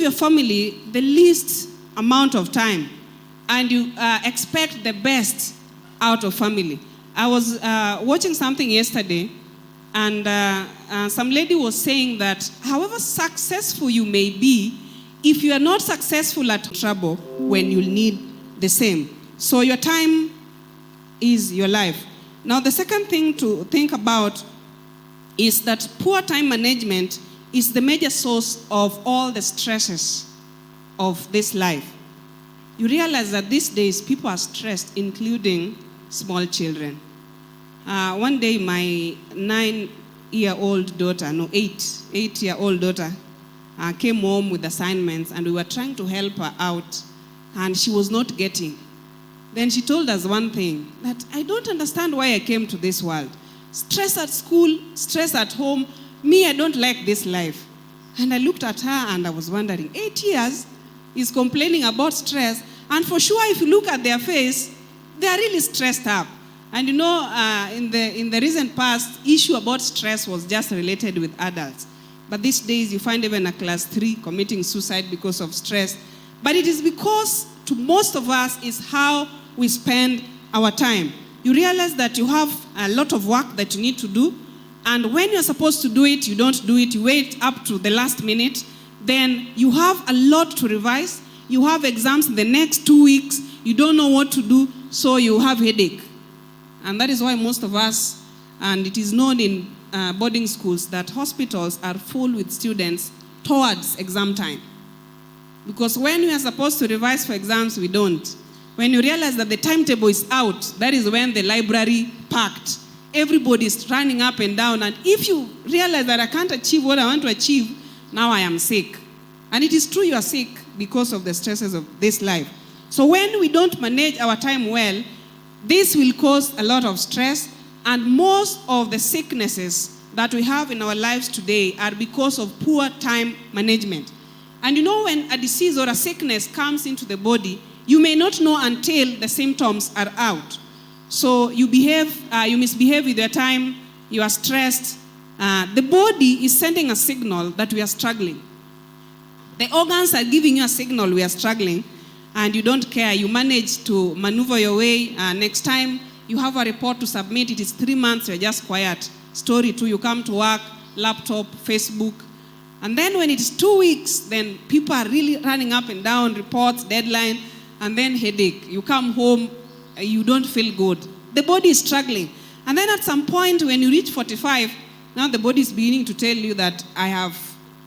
your family the least amount of time, and you expect the best out of family. I was watching something yesterday, and some lady was saying that however successful you may be, if you are not successful at trouble, when you'll need the same. So your time is your life. Now, the second thing to think about is that poor time management is the major source of all the stresses of this life. You realize that these days people are stressed, including small children. One day, my 8-year-old daughter came home with assignments, and we were trying to help her out, and she was not getting. Then she told us one thing, that I don't understand why I came to this world. Stress at school, stress at home. Me, I don't like this life. And I looked at her and I was wondering, 8 years is complaining about stress, and for sure if you look at their face, they are really stressed up. And you know, in the recent past, issue about stress was just related with adults. But these days you find even a class 3 committing suicide because of stress. But it is because to most of us is how we spend our time. You realize that you have a lot of work that you need to do, and when you're supposed to do it, you don't do it, you wait up to the last minute, then you have a lot to revise, you have exams in the next 2 weeks, you don't know what to do, so you have headache. And that is why most of us, and it is known in boarding schools, that hospitals are full with students towards exam time. Because when we are supposed to revise for exams, we don't. When you realize that the timetable is out, that is when the library packed. Everybody is running up and down. And if you realize that I can't achieve what I want to achieve, now I am sick. And it is true you are sick because of the stresses of this life. So when we don't manage our time well, this will cause a lot of stress. And most of the sicknesses that we have in our lives today are because of poor time management. And you know, when a disease or a sickness comes into the body, you may not know until the symptoms are out. So you misbehave with your time, you are stressed. The body is sending a signal that we are struggling. The organs are giving you a signal we are struggling, and you don't care. You manage to maneuver your way. Next time you have a report to submit, it is 3 months, you're just quiet. Story 2, you come to work, laptop, Facebook. And then when it is 2 weeks, then people are really running up and down, reports, deadline, and then headache. You come home, you don't feel good. The body is struggling. And then at some point when you reach 45, now the body is beginning to tell you that I have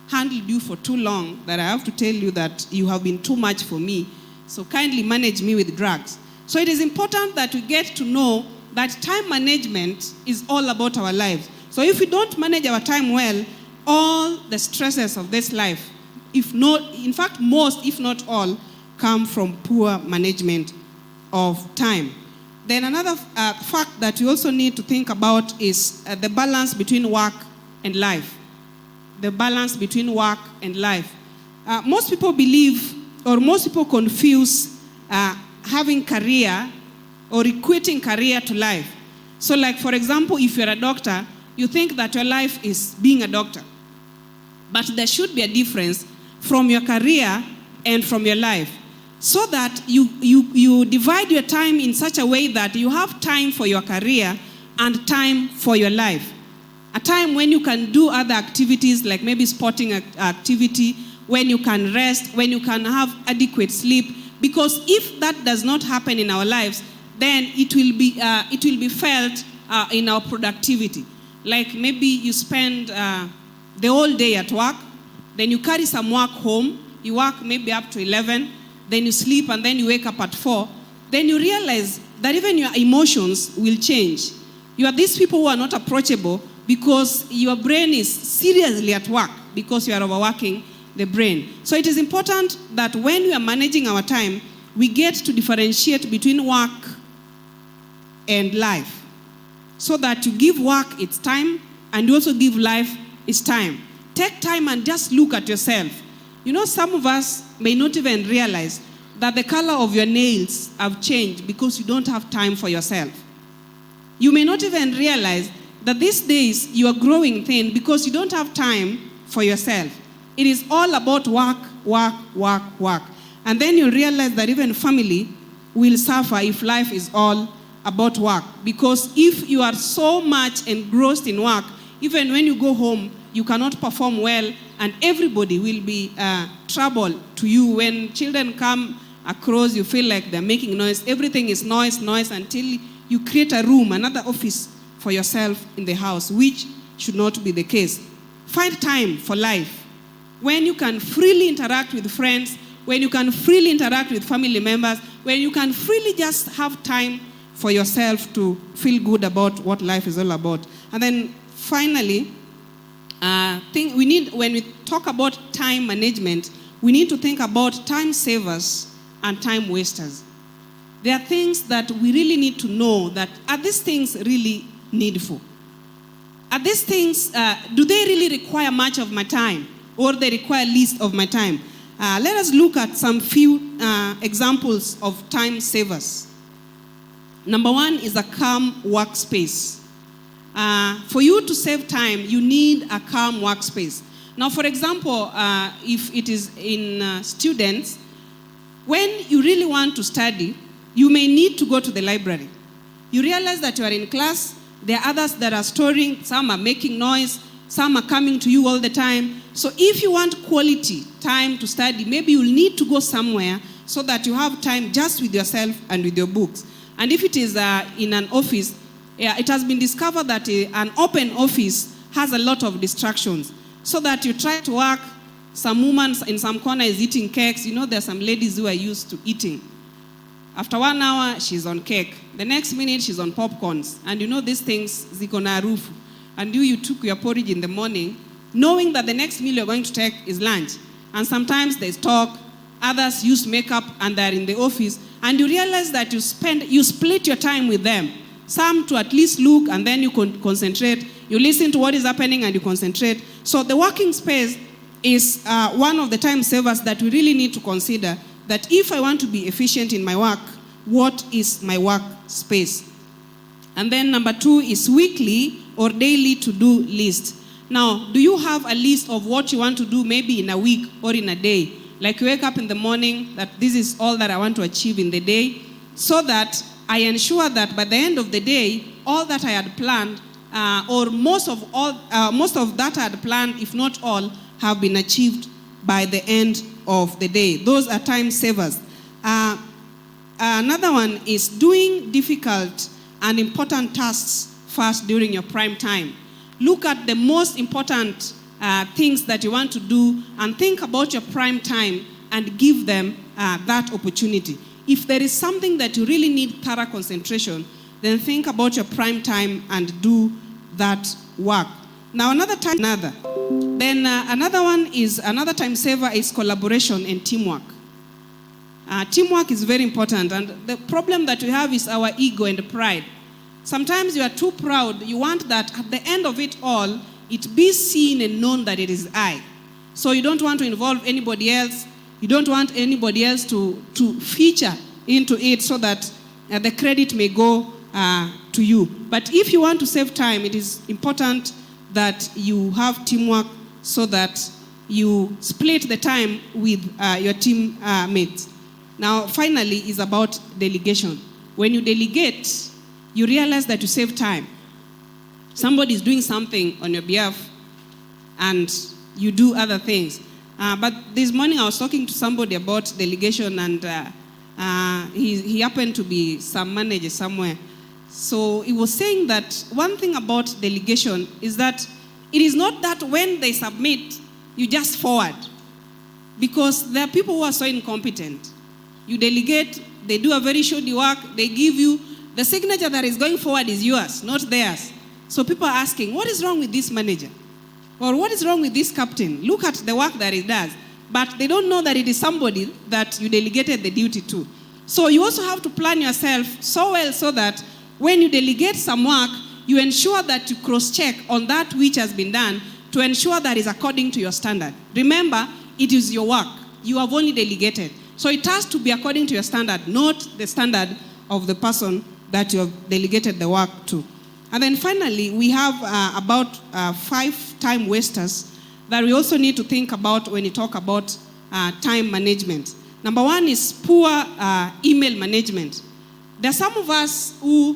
handled you for too long, that I have to tell you that you have been too much for me. So kindly manage me with drugs. So it is important that we get to know that time management is all about our lives. So if we don't manage our time well, all the stresses of this life, if not, in fact, most, if not all, come from poor management of time. Then another fact that we also need to think about is the balance between work and life. The balance between work and life. Most people believe, or most people confuse having career or equating career to life. So like, for example, if you're a doctor, you think that your life is being a doctor. But there should be a difference from your career and from your life, so that you divide your time in such a way that you have time for your career and time for your life. A time when you can do other activities, like maybe sporting activity, when you can rest, when you can have adequate sleep. Because if that does not happen in our lives, then it will be felt in our productivity. Like maybe you spend the whole day at work, then you carry some work home, you work maybe up to 11, then you sleep, and then you wake up at 4, then you realize that even your emotions will change. You are these people who are not approachable because your brain is seriously at work because you are overworking the brain. So it is important that when we are managing our time, we get to differentiate between work and life, so that you give work its time and you also give life its time. Take time and just look at yourself. You know, some of us may not even realize that the color of your nails have changed because you don't have time for yourself. You may not even realize that these days you are growing thin because you don't have time for yourself. It is all about work work, work, work. And then you realize that even family will suffer if life is all about work. Because if you are so much engrossed in work, even when you go home, you cannot perform well, and everybody will be trouble to you. When children come across, you feel like they're making noise. Everything is noise, noise, until you create a room, another office for yourself in the house, which should not be the case. Find time for life, when you can freely interact with friends, when you can freely interact with family members, when you can freely just have time for yourself to feel good about what life is all about. And then finally, when we talk about time management, we need to think about time savers and time wasters. There are things that we really need to know, that are these things really needful? Are these things, do they really require much of my time, or they require least of my time? Let us look at some few examples of time savers. Number one is a calm workspace. For you to save time, you need a calm workspace. Now, for example, if it is in students, when you really want to study, you may need to go to the library. You realize that you are in class, there are others that are storing, some are making noise, some are coming to you all the time. So if you want quality time to study, maybe you'll need to go somewhere so that you have time just with yourself and with your books. And if it is in an office, it has been discovered that an open office has a lot of distractions. So that you try to work, some woman in some corner is eating cakes. You know, there are some ladies who are used to eating. After 1 hour, she's on cake. The next minute, she's on popcorns. And you know these things, ziko na harufu. And you took your porridge in the morning, knowing that the next meal you're going to take is lunch. And sometimes there's talk, others use makeup and they're in the office. And you realize that you split your time with them. Some to at least look, and then you concentrate. You listen to what is happening and you concentrate. So the working space is one of the time savers that we really need to consider, that if I want to be efficient in my work, what is my work space? And then number two is weekly or daily to-do list. Now, do you have a list of what you want to do maybe in a week or in a day? Like you wake up in the morning, that this is all that I want to achieve in the day, so that I ensure that by the end of the day, all that I had planned, or most of that I had planned, if not all, have been achieved by the end of the day. Those are time savers. Another one is doing difficult and important tasks first during your prime time. Look at the most important things that you want to do and think about your prime time and give them that opportunity. If there is something that you really need thorough concentration, then think about your prime time and do that work. Now another time saver is collaboration and teamwork. Teamwork is very important, and the problem that we have is our ego and pride. Sometimes you are too proud. You want that at the end of it all, it be seen and known that it is I. So you don't want to involve anybody else. You don't want anybody else to feature into it so that the credit may go to you. But if you want to save time, it is important that you have teamwork so that you split the time with your team mates. Now, finally, is about delegation. When you delegate, you realize that you save time. Somebody is doing something on your behalf, and you do other things. But this morning, I was talking to somebody about delegation, and he happened to be some manager somewhere. So he was saying that one thing about delegation is that it is not that when they submit, you just forward. Because there are people who are so incompetent. You delegate, they do a very shoddy work, they give you, the signature that is going forward is yours, not theirs. So people are asking, what is wrong with this manager? Or what is wrong with this captain? Look at the work that he does. But they don't know that it is somebody that you delegated the duty to. So you also have to plan yourself so well so that when you delegate some work, you ensure that you cross-check on that which has been done to ensure that is according to your standard. Remember, it is your work. You have only delegated. So it has to be according to your standard, not the standard of the person that you have delegated the work to. And then finally, we have about 5 time wasters that we also need to think about when you talk about time management. Number one is poor email management. There are some of us who,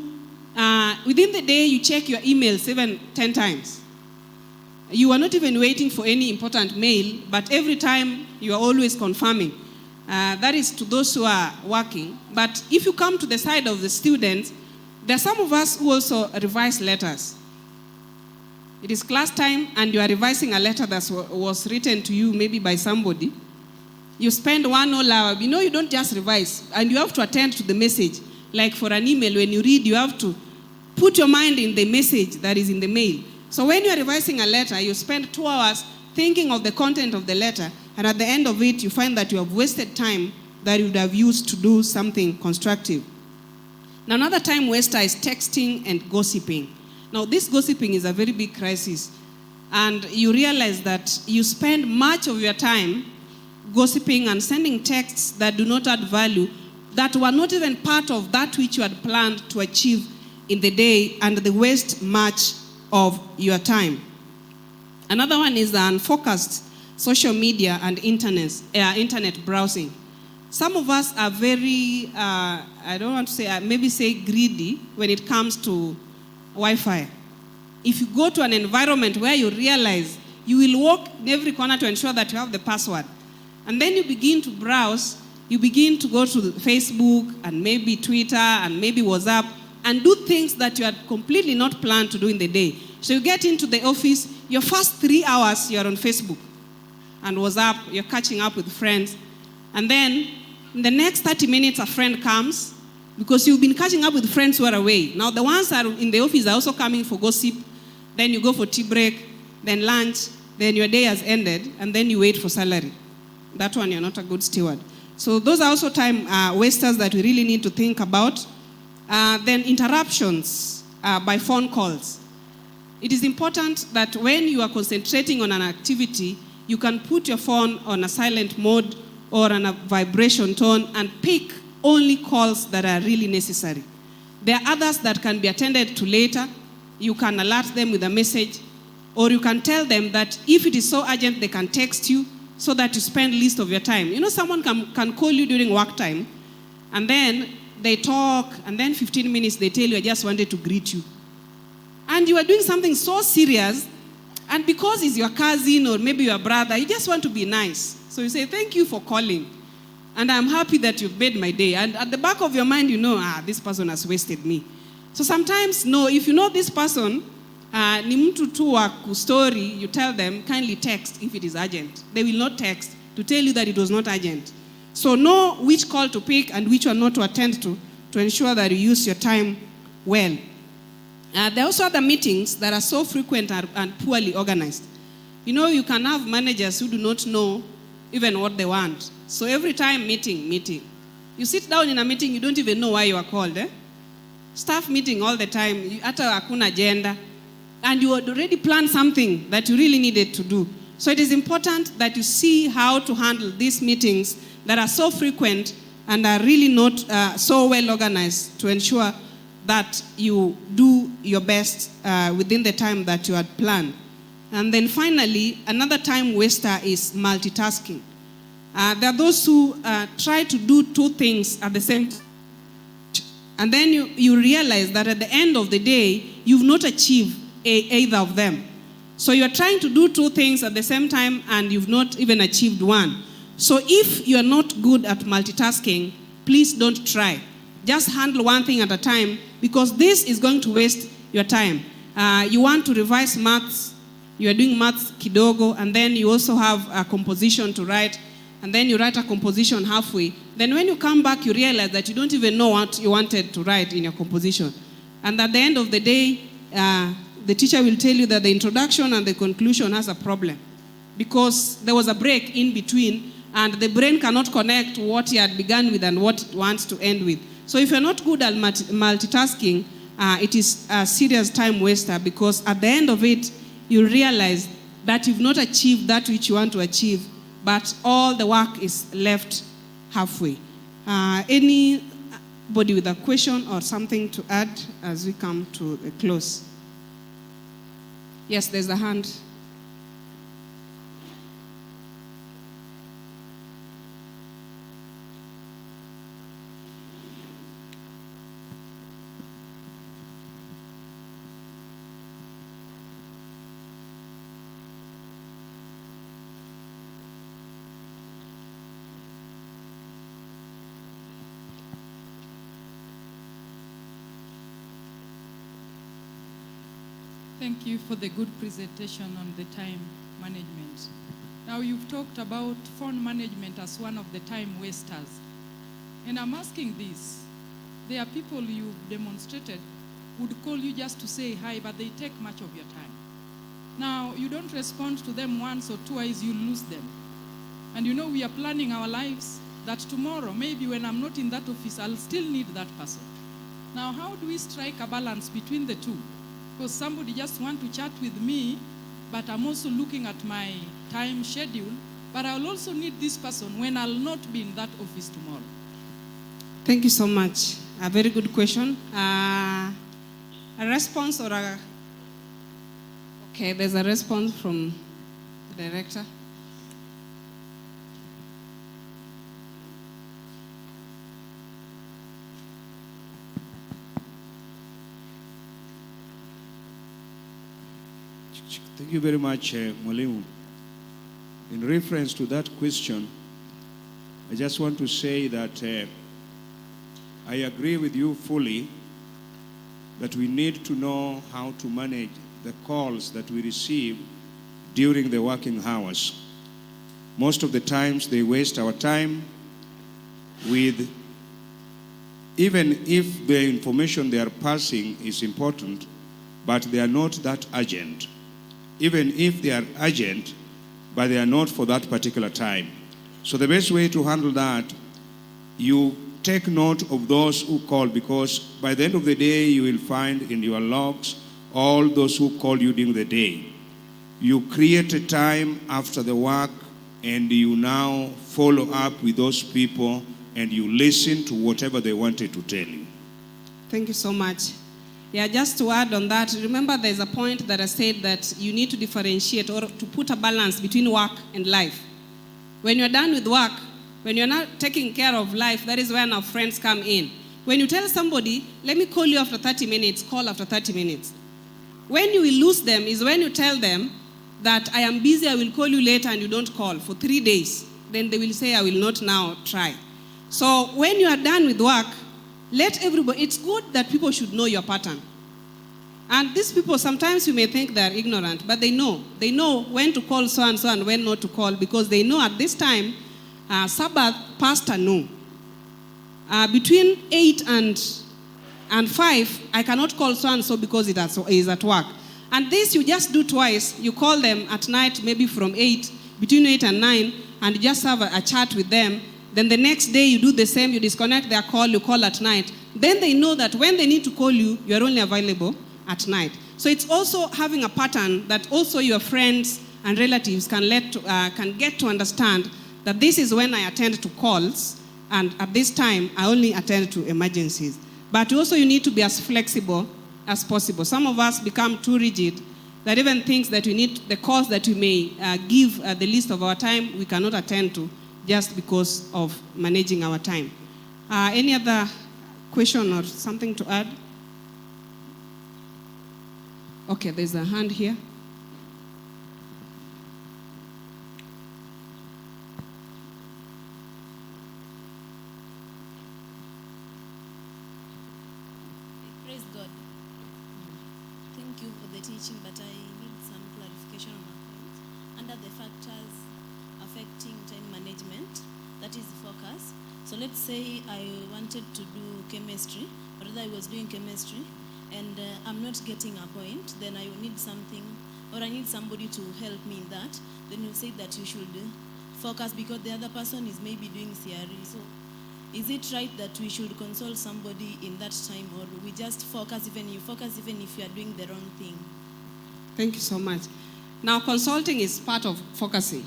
within the day, you check your email 7-10 times. You are not even waiting for any important mail, but every time you are always confirming. That is to those who are working. But if you come to the side of the students, there are some of us who also revise letters. It is class time and you are revising a letter that was written to you maybe by somebody. You spend 1 whole hour. You know, you don't just revise, and you have to attend to the message. Like for an email, when you read, you have to put your mind in the message that is in the mail. So when you are revising a letter, you spend 2 hours thinking of the content of the letter, and at the end of it, you find that you have wasted time that you would have used to do something constructive. Now, another time waster is texting and gossiping. Now, this gossiping is a very big crisis, and you realize that you spend much of your time gossiping and sending texts that do not add value, that were not even part of that which you had planned to achieve in the day, and they waste much of your time. Another one is the unfocused social media and internet browsing. Some of us are very, I don't want to say, maybe say greedy when it comes to Wi-Fi. If you go to an environment where you realize you will walk in every corner to ensure that you have the password, and then you begin to browse, you begin to go to Facebook and maybe Twitter and maybe WhatsApp and do things that you had completely not planned to do in the day. So you get into the office, your first 3 hours you're on Facebook and WhatsApp, you're catching up with friends, and then in the next 30 minutes a friend comes, because you've been catching up with friends who are away. Now the ones that are in the office are also coming for gossip, then you go for tea break, then lunch, then your day has ended, and then you wait for salary. That one, you're not a good steward. So those are also time wasters that we really need to think about. Then interruptions by phone calls. It is important that when you are concentrating on an activity, you can put your phone on a silent mode or on a vibration tone and pick only calls that are really necessary. There are others that can be attended to later. You can alert them with a message, or you can tell them that if it is so urgent, they can text you so that you spend least of your time. You know, someone can call you during work time, and then they talk, and then 15 minutes they tell you, I just wanted to greet you. And you are doing something so serious, and because he's your cousin or maybe your brother, you just want to be nice. So you say, thank you for calling, and I'm happy that you've made my day. And at the back of your mind, you know, this person has wasted me. So sometimes, no, if you know this person, ni mtu tu wa story, you tell them, kindly text if it is urgent. They will not text to tell you that it was not urgent. So know which call to pick and which one not to attend to ensure that you use your time well. There are also other meetings that are so frequent and poorly organized. You know, you can have managers who do not know even what they want. So every time, meeting. You sit down in a meeting, you don't even know why you are called. Staff meeting all the time, hata hakuna agenda. And you had already planned something that you really needed to do. So it is important that you see how to handle these meetings that are so frequent and are really not so well organized to ensure that you do your best within the time that you had planned. And then finally, another time waster is multitasking. There are those who try to do 2 things at the same time. And then you realize that at the end of the day, you've not achieved either of them. So you're trying to do 2 things at the same time and you've not even achieved one. So if you're not good at multitasking, please don't try. Just handle one thing at a time, because this is going to waste your time. You want to revise maths, you are doing maths kidogo, and then you also have a composition to write, and then you write a composition halfway. Then when you come back, you realize that you don't even know what you wanted to write in your composition. And at the end of the day, the teacher will tell you that the introduction and the conclusion has a problem, because there was a break in between, and the brain cannot connect what he had begun with and what it wants to end with. So if you're not good at multitasking, it is a serious time waster, because at the end of it, you realize that you've not achieved that which you want to achieve, but all the work is left halfway. Anybody with a question or something to add as we come to a close? Yes, there's a hand. Thank you for the good presentation on the time management. Now you've talked about phone management as one of the time wasters. And I'm asking this. There are people you've demonstrated would call you just to say hi, but they take much of your time. Now, you don't respond to them once or twice, you lose them. And you know, we are planning our lives that tomorrow, maybe when I'm not in that office, I'll still need that person. Now, how do we strike a balance between the two? Because somebody just want to chat with me, but I'm also looking at my time schedule, but I'll also need this person when I'll not be in that office tomorrow. Thank you so much. A very good question. A response or a... Okay, there's a response from the director. Thank you very much, Mwalimu. In reference to that question, I just want to say that I agree with you fully that we need to know how to manage the calls that we receive during the working hours. Most of the times they waste our time with, even if the information they are passing is important, but they are not that urgent. Even if they are urgent, but they are not for that particular time. So the best way to handle that, you take note of those who call, because by the end of the day, you will find in your logs all those who call you during the day. You create a time after the work, and you now follow up with those people, and you listen to whatever they wanted to tell you. Thank you so much. Yeah, just to add on that, remember there's a point that I said that you need to differentiate or to put a balance between work and life. When you're done with work, when you're not taking care of life, that is when our friends come in. When you tell somebody, let me call you after 30 minutes, call after 30 minutes. When you will lose them is when you tell them that I am busy, I will call you later, and you don't call for 3 days. Then they will say, I will not now try. So when you are done with work, let everybody, it's good that people should know your pattern. And these people, sometimes you may think they're ignorant, but they know. They know when to call so and so and when not to call, because they know at this time, Sabbath, pastor, no. Between 8 and 5, I cannot call so and so because it is at work. And this you just do twice. You call them at night, maybe from 8, between 8 and 9, and you just have a chat with them. Then the next day you do the same, you disconnect their call, you call at night. Then they know that when they need to call you, you are only available at night. So it's also having a pattern that also your friends and relatives can get to understand that this is when I attend to calls, and at this time I only attend to emergencies. But also you need to be as flexible as possible. Some of us become too rigid that even things that we need, the calls that we may give the least of our time, we cannot attend to just because of managing our time. Any other question or something to add? Okay, there's a hand here. Praise God. Thank you for the teaching, but I need some clarification on a point. Under the factors affecting time management, that is focus. So let's say I wanted to do chemistry, or rather I was doing chemistry, and I'm not getting a point, then I will need something, or I need somebody to help me in that. Then you say that you should focus because the other person is maybe doing CRE. So is it right that we should consult somebody in that time, or we just focus even if you are doing the wrong thing? Thank you so much. Now, consulting is part of focusing.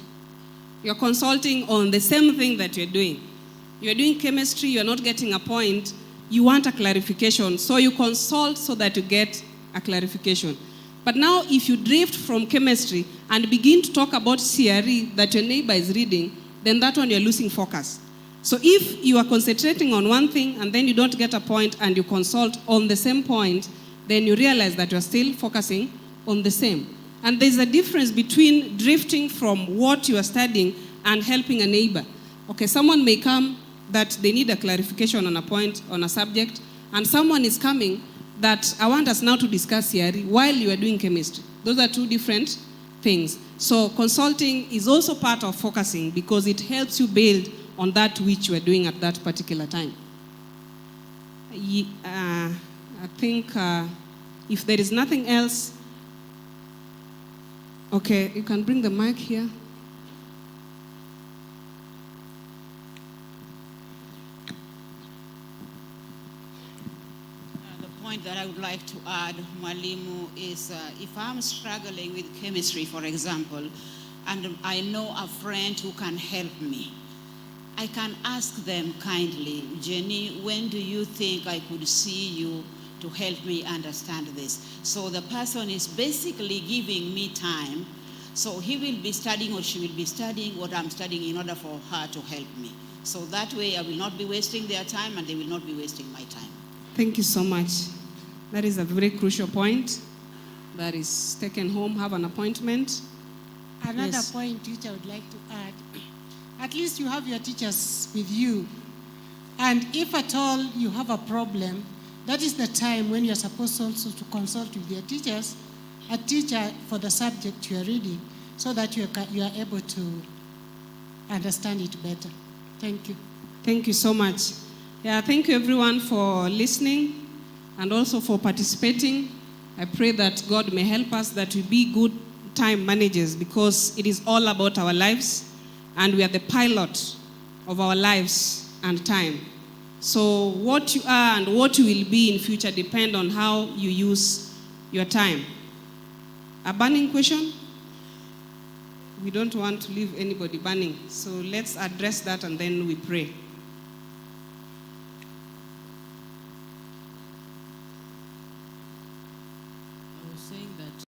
You're consulting on the same thing that you're doing. You're doing chemistry, you're not getting a point, you want a clarification. So you consult so that you get a clarification. But now if you drift from chemistry and begin to talk about CRE that your neighbor is reading, then that one you're losing focus. So if you are concentrating on one thing and then you don't get a point and you consult on the same point, then you realize that you're still focusing on the same. And there's a difference between drifting from what you are studying and helping a neighbor. Okay, someone may come that they need a clarification on a point, on a subject, and someone is coming that I want us now to discuss here while you are doing chemistry. Those are two different things. So consulting is also part of focusing because it helps you build on that which you are doing at that particular time. I think if there is nothing else, okay, you can bring the mic here. The point that I would like to add, Mwalimu, is if I'm struggling with chemistry, for example, and I know a friend who can help me, I can ask them kindly, Jenny, when do you think I could see you to help me understand this? So the person is basically giving me time. So he will be studying or she will be studying what I'm studying in order for her to help me. So that way I will not be wasting their time and they will not be wasting my time. Thank you so much. That is a very crucial point that is taken home, have an appointment. Another Yes. point which I would like to add, at least you have your teachers with you. And if at all you have a problem, that is the time when you're supposed also to consult with your teachers, a teacher for the subject you are reading, so that you are able to understand it better. Thank you. Thank you so much. Yeah, thank you everyone for listening and also for participating. I pray that God may help us that we be good time managers because it is all about our lives and we are the pilot of our lives and time. So what you are and what you will be in future depend on how you use your time. A burning question? We don't want to leave anybody burning. So let's address that and then we pray. I was saying that